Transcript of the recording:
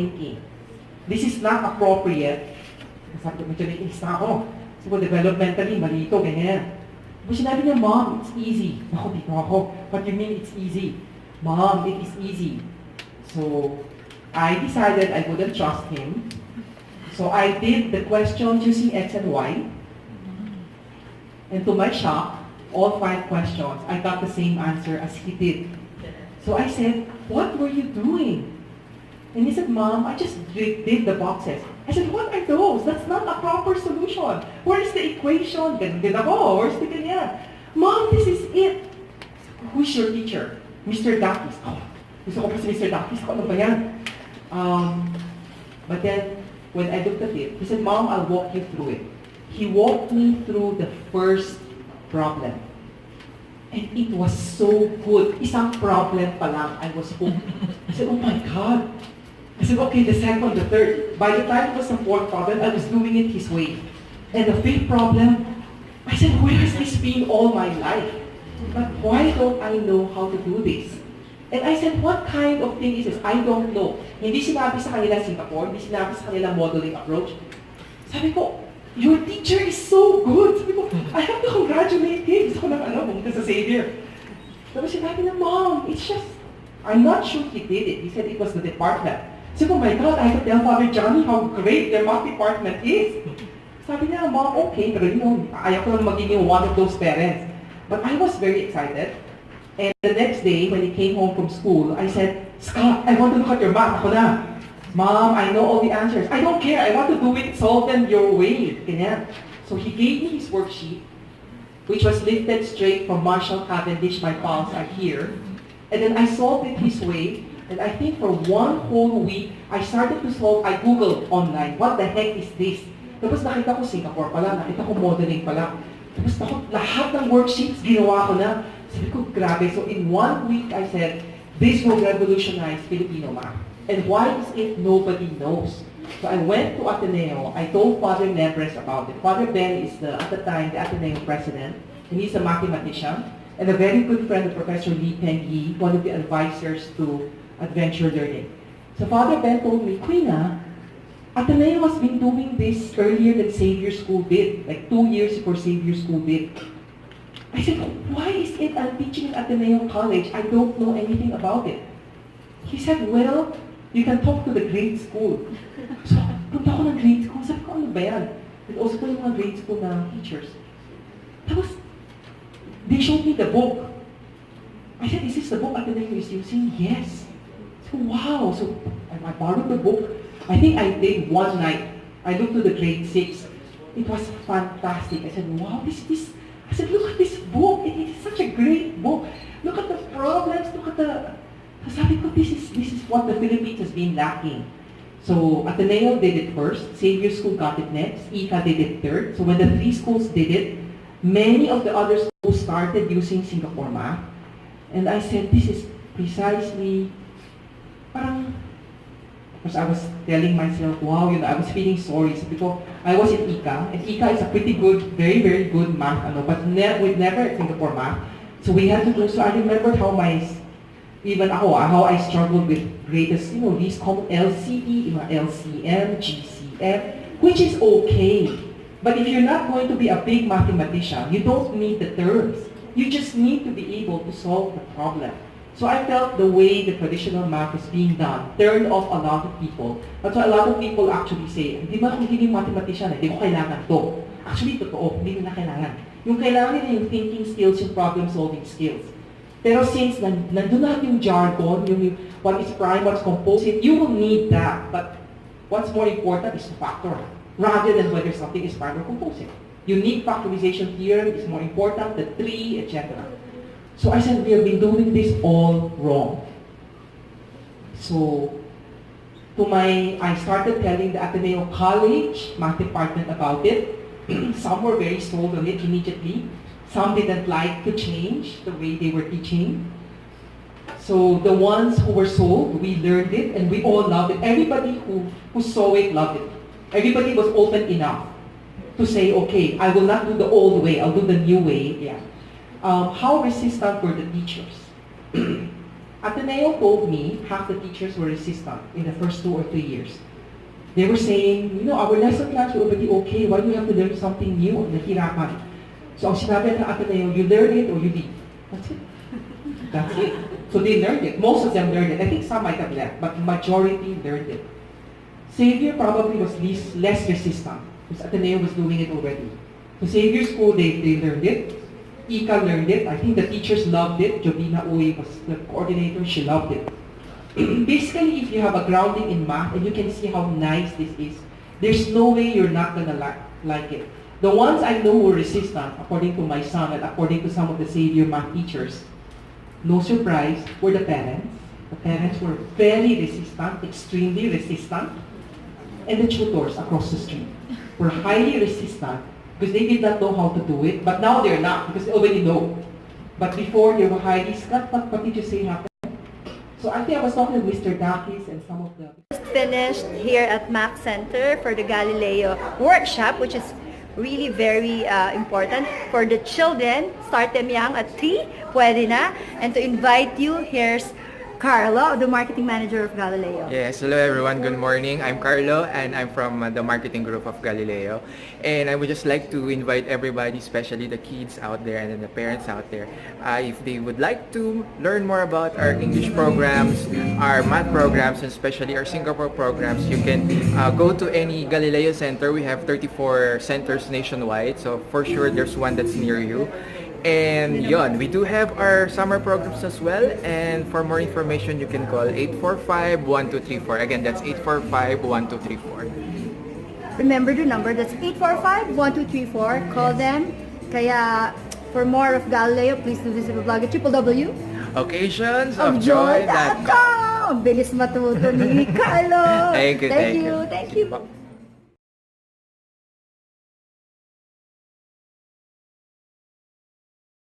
thinking. This is not appropriate. Sabi ko, medyo naiinis na ako. So, developmentally, mali ito, ganyan. But sinabi niya, Mom, it's easy. Ako, dito ako. What do you mean it's easy? Mom, it is easy. So, I decided I wouldn't trust him. So, I did the questions using X and Y. And to my shock, all 5 questions, I got the same answer as he did. So I said, what were you doing? And he said, Mom, I just did the boxes. I said, what are those? That's not a proper solution. Where is the equation? Ganun ako. Where's the ganyan? Mom, this is it. Who's your teacher? Mr. Dakis. Oh, gusto ko pa si Mr. Dakis. Ano ba yan? But then, when I looked at it, he said, Mom, I'll walk you through it. He walked me through the first problem. And it was so good. Isang problem pa lang, I was hooked. I said, oh my God. I said, okay, the second, the third. By the time it was the 4th problem, I was doing it his way. And the 5th problem, I said, where has this been all my life? But why don't I know how to do this? And I said, what kind of thing is this? I don't know. Hindi sinabi sa kanila Singapore, hindi sinabi sa kanila modeling approach. Sabi ko, your teacher is so good. Sabi ko, I have to congratulate him. Gusto ko nang pumunta sa Xavier. Sabi sinabi na, Mom, it's just, I'm not sure he did it. He said it was the department. Sabi ko, oh my God, I have to tell Father Johnny how great their math department is. Sabi niya, Mom, okay, pero ayaw ko lang maging one of those parents. But I was very excited. And the next day, when he came home from school, I said, Scott, I want to look at your math. Ako na. Mom, I know all the answers. I don't care. I want to do it, solve them your way. Ganyan. So he gave me his worksheet, which was lifted straight from Marshall Cavendish. My pals are here. And then I solved it his way. And I think for 1 whole week, I started to solve. I Googled online, what the heck is this? Tapos nakita ko Singapore pala, nakita ko modeling pala. Tapos lahat ng worksheets, ginawa ko na. Sabi ko, grabe. So in 1 week, I said, this will revolutionize Filipino math. And why is it nobody knows? So I went to Ateneo. I told Father Nebres about it. Father Ben is, at the time, the Ateneo president. And he's a mathematician. And a very good friend of Professor Lee Peng Yi, one of the advisors to Adventure Learning. So Father Ben told me, Quina, Ateneo has been doing this earlier than Xavier School did. Like 2 years before Xavier School did. I said, why is it I'm teaching at Ateneo College? I don't know anything about it. He said, well, you can talk to the grade school. So, punta ko ng grade school. Sabi ko, ano ba yan? And also po yung mga grade school na teachers. Tapos, they showed me the book. I said, is this the book Ateneo is using? Yes. So, wow. So, I borrowed the book. I think I did one night. I looked to the grade 6. It was fantastic. I said, wow, this. I said, look at this book. It is such a great book. Look at the problems. Look at the... Sabi ko, this is what the Philippines has been lacking. So, Ateneo did it first. Xavier School got it next. ICA did it third. So when the 3 schools did it, many of the other schools started using Singapore math. And I said, this is precisely... Parang... Because I was telling myself, wow, I was feeling sorry. Sabi ko, I was in ICA. And ICA is a pretty good, very, very good math. But we've never had Singapore math. So we had to do... So I remember how how I struggled with greatest, these called LCE, LCM, GCM, which is okay. But if you're not going to be a big mathematician, you don't need the terms. You just need to be able to solve the problem. So I felt the way the traditional math is being done turned off a lot of people. That's why a lot of people actually say, hindi ba kung magiging mathematician, hindi ko kailangan to. Actually, totoo, hindi nila kailangan. Yung kailangan nila yung thinking skills, yung problem-solving skills. Pero since nandun na yung jargon, yung what is prime, what's composite, you will need that. But what's more important is to factor, rather than whether something is prime or composite. Unique factorization theorem is more important, the tree, etc. So I said, we have been doing this all wrong. So, I started telling the Ateneo College math department about it. Some were very sold on it immediately. Some didn't like to change the way they were teaching. So the ones who were sold, we learned it and we all loved it. Everybody who saw it loved it. Everybody was open enough to say, okay, I will not do the old way, I'll do the new way. Yeah. How resistant were the teachers? Ateneo told me half the teachers were resistant in the first 2 or 3 years. They were saying, you know, our lesson plans are already okay. Why do we have to learn something new? Nahirapan. So ang sinabi ng Ateneo, you learn it or you leave. That's it. That's it. So they learned it. Most of them learned it. I think some might have left, but majority learned it. Xavier probably was less resistant because Ateneo was doing it already. So Xavier School, they learned it. Ika learned it. I think the teachers loved it. Jovina Uy was the coordinator. She loved it. Basically, if you have a grounding in math and you can see how nice this is, there's no way you're not gonna like it. The ones I know who were resistant, according to my son and according to some of the Xavier math teachers, no surprise, were the parents. The parents were very resistant, extremely resistant. And the tutors across the street were highly resistant because they did not know how to do it, but now they're not because they already know. But before they were highly, Scott, what did you say happened? So I think I was talking to Mr. Dakis and some of the... Just finished here at Mac Center for the Galileo workshop, which is really very important for the children. Start them young at 3, pwede na. And to invite you, here's Carlo, the marketing manager of Galileo. Yes, hello everyone, good morning. I'm Carlo and I'm from the marketing group of Galileo. And I would just like to invite everybody, especially the kids out there and the parents out there, if they would like to learn more about our English programs, our math programs, and especially our Singapore programs, you can go to any Galileo center. We have 34 centers nationwide, so for sure there's one that's near you. And yon, we do have our summer programs as well, and for more information you can call 845-1234. Again, that's 845-1234. Remember the number, that's 845-1234. Call them. Kaya for more of Galileo, please do visit the blog at Occasionsofjoy.com. Bilis matuto ni Carlo. Thank you. Thank you.